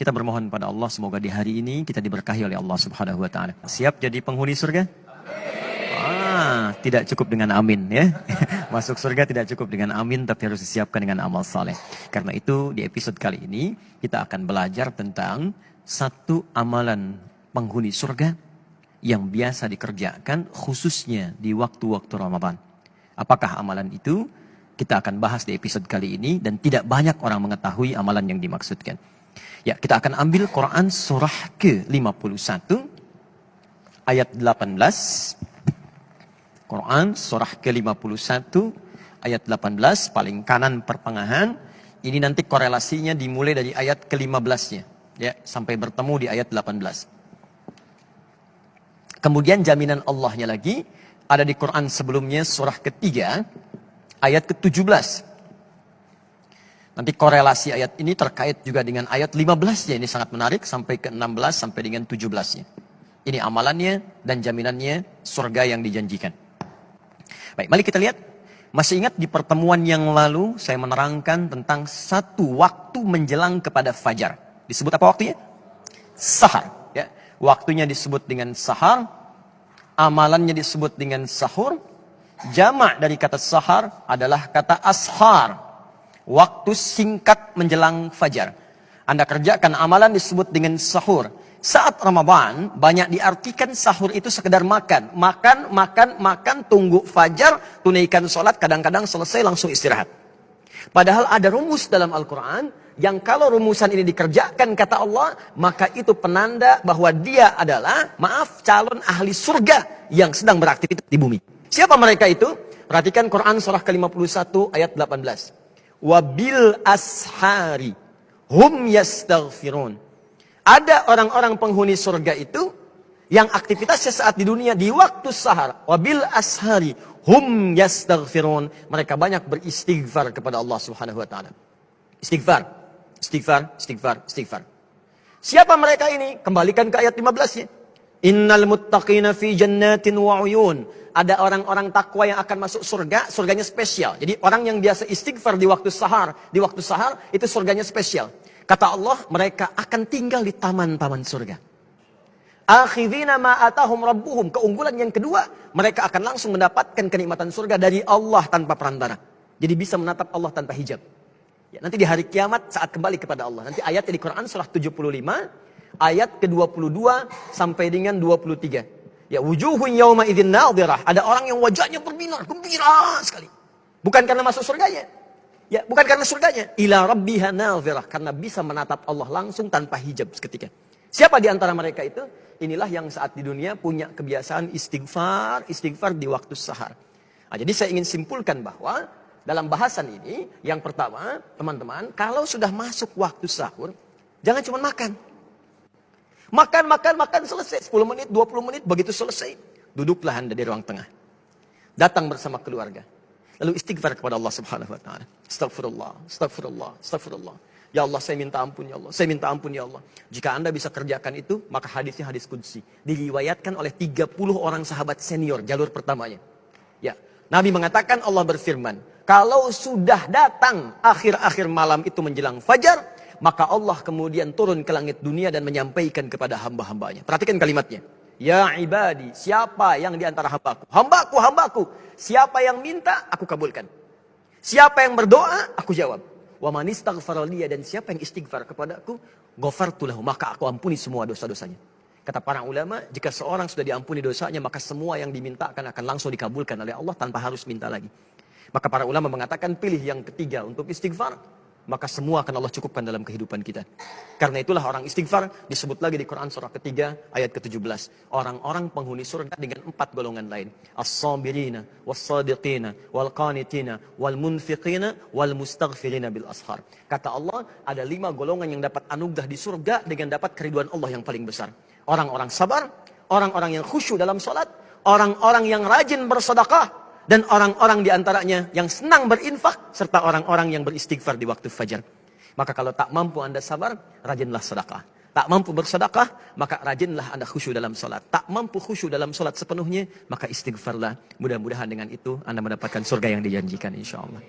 Kita bermohon pada Allah semoga di hari ini kita diberkahi oleh Allah Subhanahu wa taala. Siap jadi penghuni surga? Tidak cukup dengan amin ya. Masuk surga tidak cukup dengan amin, tapi harus disiapkan dengan amal saleh. Karena itu di episode kali ini kita akan belajar tentang satu amalan penghuni surga yang biasa dikerjakan khususnya di waktu-waktu Ramadan. Apakah amalan itu? Kita akan bahas di episode kali ini dan tidak banyak orang mengetahui amalan yang dimaksudkan. Ya, kita akan ambil Quran surah ke-51 ayat 18. Quran surah ke-51 ayat 18 paling kanan pertengahan. Ini nanti korelasinya dimulai dari ayat ke-15-nya ya, sampai bertemu di ayat 18. Kemudian jaminan Allahnya lagi ada di Quran sebelumnya surah ketiga ayat ke-17. Nanti korelasi ayat ini terkait juga dengan ayat 15-nya. Ini sangat menarik sampai ke-16 sampai dengan 17-nya. Ini amalannya dan jaminannya surga yang dijanjikan. Baik, mari kita lihat. Masih ingat di pertemuan yang lalu saya menerangkan tentang satu waktu menjelang kepada fajar. Disebut apa waktunya? Sahar. Ya. Waktunya disebut dengan sahar. Amalannya disebut dengan sahur. Jamak dari kata sahar adalah kata ashar. Waktu singkat menjelang fajar. Anda kerjakan amalan disebut dengan sahur. Saat Ramadan banyak diartikan sahur itu sekedar makan. Makan, tunggu fajar, tunaikan sholat, kadang-kadang selesai langsung istirahat. Padahal ada rumus dalam Al-Quran yang kalau rumusan ini dikerjakan kata Allah, maka itu penanda bahwa dia adalah, calon ahli surga yang sedang beraktivitas di bumi. Siapa mereka itu? Perhatikan Quran surah ke-51 ayat 18. Wabil ashari hum yastaghfirun. Ada orang-orang penghuni surga itu yang aktivitasnya saat di dunia di waktu sahar. Wabil ashari hum yastaghfirun. Mereka banyak beristighfar kepada Allah Subhanahu wa taala. Istighfar. Siapa mereka ini? Kembalikan ke ayat 15-nya. Innal muttaqina fi jannatin wa uyun. Ada orang-orang takwa yang akan masuk surga, surganya spesial. Jadi orang yang biasa istighfar di waktu sahar itu surganya spesial. Kata Allah, mereka akan tinggal di taman-taman surga. Akhidhina ma atahum rabbuhum. Keunggulan yang kedua, mereka akan langsung mendapatkan kenikmatan surga dari Allah tanpa perantara. Jadi bisa menatap Allah tanpa hijab. Ya, nanti di hari kiamat saat kembali kepada Allah. Nanti ayatnya di Quran surah 75, ayat ke-22 sampai dengan 23. Ya, wujuhun yawma idzin nadhirah. Ada orang yang wajahnya berbinar, gembira sekali. Bukan karena masuk surganya. Ya, bukan karena surganya. Ila rabbiha nadhirah, karena bisa menatap Allah langsung tanpa hijab seketika. Siapa di antara mereka itu? Inilah yang saat di dunia punya kebiasaan istighfar di waktu sahar. Nah, jadi saya ingin simpulkan bahwa dalam bahasan ini, yang pertama, teman-teman, kalau sudah masuk waktu sahur, jangan cuma makan. Makan, selesai. 10 menit, 20 menit, begitu selesai. Duduklah Anda di ruang tengah. Datang bersama keluarga. Lalu istighfar kepada Allah Subhanahu wa taala. Astagfirullah. Ya Allah, saya minta ampun ya Allah. Jika Anda bisa kerjakan itu, maka hadisnya hadis qudsi. Diriwayatkan oleh 30 orang sahabat senior, jalur pertamanya. Ya, Nabi mengatakan, Allah berfirman, kalau sudah datang akhir-akhir malam itu menjelang fajar, maka Allah kemudian turun ke langit dunia dan menyampaikan kepada hamba-hambanya. Perhatikan kalimatnya. Ya ibadi, siapa yang di antara hambaku? Hambaku. Siapa yang minta, aku kabulkan. Siapa yang berdoa, aku jawab. Wa man istaghfara liya, dan siapa yang istighfar kepadaku, ghafartu lahu, maka aku ampuni semua dosa-dosanya. Kata para ulama, jika seorang sudah diampuni dosanya, maka semua yang dimintakan akan langsung dikabulkan oleh Allah tanpa harus minta lagi. Maka para ulama mengatakan pilih yang ketiga untuk istighfar, maka semua akan Allah cukupkan dalam kehidupan kita. Karena itulah orang istighfar disebut lagi di Quran surah ketiga ayat ke-17. Orang-orang penghuni surga dengan 4 golongan lain. As-sabirina, was-sadiqina, wal-qanitina, wal-munfiqina, wal-mustaghfirina bil ashar. Kata Allah, ada 5 golongan yang dapat anugerah di surga dengan dapat keriduan Allah yang paling besar. Orang-orang sabar, orang-orang yang khusyuk dalam salat, orang-orang yang rajin bersedekah, dan orang-orang diantaranya yang senang berinfak, serta orang-orang yang beristighfar di waktu fajar. Maka kalau tak mampu Anda sabar, rajinlah sedekah. Tak mampu bersedekah, maka rajinlah Anda khusyuk dalam salat. Tak mampu khusyuk dalam salat sepenuhnya, maka istighfarlah. Mudah-mudahan dengan itu Anda mendapatkan surga yang dijanjikan, insya Allah.